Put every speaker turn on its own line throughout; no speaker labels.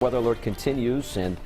Weather alert continues, and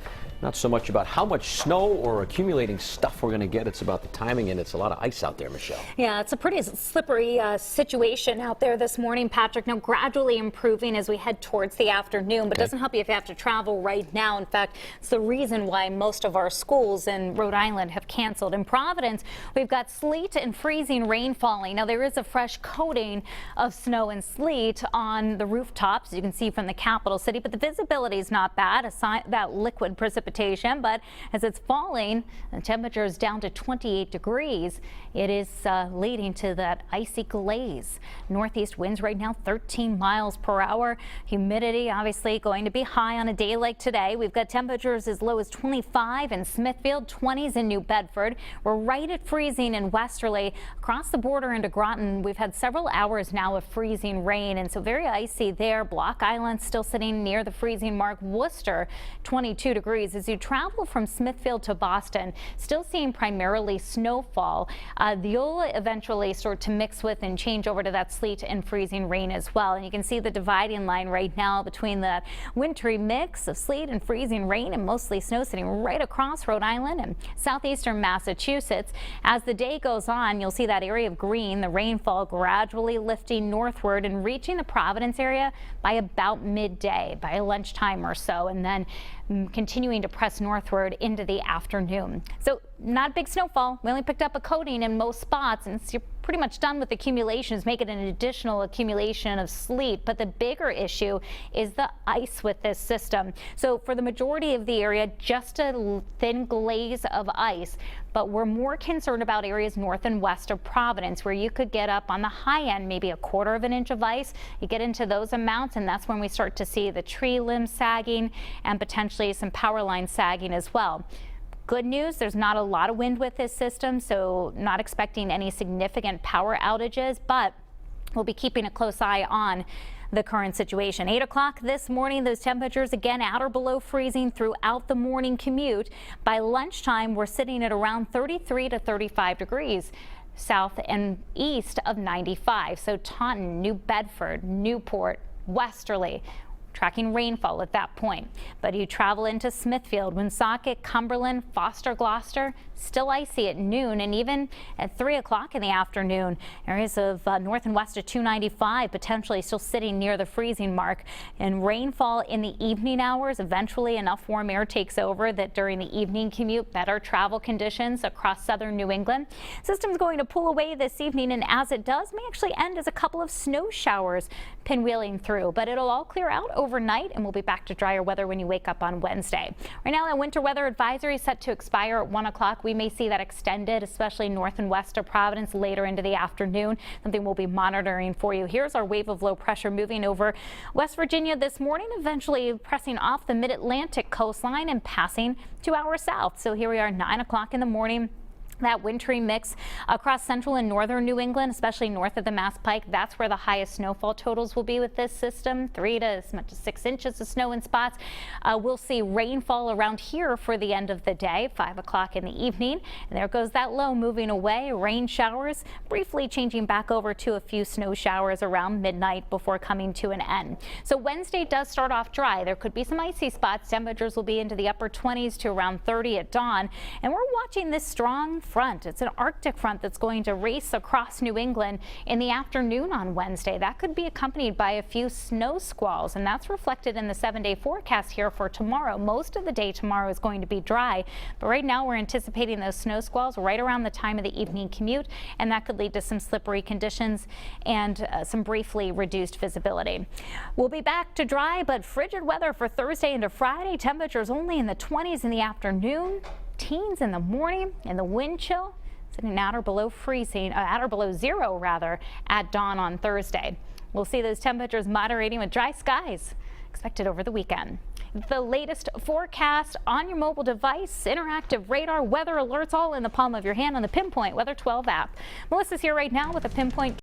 not so much about how much snow or accumulating stuff we're going to get. It's about the timing, and it's a lot of ice out there, Michelle.
Yeah, it's a pretty slippery situation out there this morning, Patrick. Now, gradually improving as we head towards the afternoon, but it doesn't help you if you have to travel right now. In fact, it's the reason why most of our schools in Rhode Island have canceled. In Providence, we've got sleet and freezing rain falling. Now, there is a fresh coating of snow and sleet on the rooftops, as you can see from the capital city, but the visibility is not bad, aside that liquid precipitation. But as it's falling, the temperature is down to 28 degrees. It is leading to that icy glaze. Northeast winds right now 13 miles per hour. Humidity obviously going to be high on a day like today. We've got temperatures as low as 25 in Smithfield, 20s in New Bedford. We're right at freezing in Westerly. Across the border into Groton, we've had several hours now of freezing rain, and so very icy there. Block Island still sitting near the freezing mark. Worcester 22 degrees. As you travel from Smithfield to Boston, still seeing primarily snowfall. You'll eventually start to mix with and change over to that sleet and freezing rain as well. And you can see the dividing line right now between that wintry mix of sleet and freezing rain and mostly snow sitting right across Rhode Island and southeastern Massachusetts. As the day goes on, you'll see that area of green, the rainfall gradually lifting northward and reaching the Providence area by about midday, by lunchtime or so, and then continuing to press northward into the afternoon. So not big snowfall. We only picked up a coating in most spots, and you're pretty much done with accumulations, make it an additional accumulation of sleet. But the bigger issue is the ice with this system. So for the majority of the area, just a thin glaze of ice. But we're more concerned about areas north and west of Providence, where you could get up on the high end, maybe a quarter of an inch of ice. You get into those amounts, and that's when we start to see the tree limbs sagging and potentially some power lines sagging as well. Good news, there's not a lot of wind with this system, so not expecting any significant power outages, but we'll be keeping a close eye on the current situation. 8 o'clock this morning, those temperatures again at or below freezing throughout the morning commute. By lunchtime, we're sitting at around 33 to 35 degrees. South and east of 95. So Taunton, New Bedford, Newport, Westerly, tracking rainfall at that point. But you travel into Smithfield, Woonsocket, Cumberland, Foster, Gloucester, still icy at noon, and even at 3 o'clock in the afternoon. Areas of north and west of 295 potentially still sitting near the freezing mark. And rainfall in the evening hours. Eventually enough warm air takes over that during the evening commute, better travel conditions across southern New England. System's going to pull away this evening, and as it does, may actually end as a couple of snow showers pinwheeling through. But it'll all clear out overnight, and we'll be back to drier weather when you wake up on Wednesday. Right now, that winter weather advisory is set to expire at 1 o'clock. We may see that extended, especially north and west of Providence later into the afternoon. Something we'll be monitoring for you. Here's our wave of low pressure moving over West Virginia this morning, eventually pressing off the mid-Atlantic coastline and passing to our south. So here we are, 9 o'clock in the morning. That wintry mix across central and northern New England, especially north of the Mass Pike. That's where the highest snowfall totals will be with this system. 3 to as much as 6 inches of snow in spots. We'll see rainfall around here for the end of the day, 5 o'clock in the evening. And there goes that low moving away. Rain showers briefly changing back over to a few snow showers around midnight before coming to an end. So Wednesday does start off dry. There could be some icy spots. Temperatures will be into the upper 20s to around 30 at dawn. And we're watching this strong front. It's an Arctic front that's going to race across New England in the afternoon on Wednesday. That could be accompanied by a few snow squalls, and that's reflected in the 7-day forecast here for tomorrow. Most of the day tomorrow is going to be dry, but right now we're anticipating those snow squalls right around the time of the evening commute, and that could lead to some slippery conditions and some briefly reduced visibility. We'll be back to dry but frigid weather for Thursday into Friday. Temperatures only in the 20s in the afternoon. Teens in the morning, and the wind chill sitting at or below freezing, at or below zero rather, at dawn on Thursday. We'll see those temperatures moderating with dry skies expected over the weekend. The latest forecast on your mobile device, interactive radar, weather alerts, all in the palm of your hand on the Pinpoint Weather 12 app. Melissa's here right now with a Pinpoint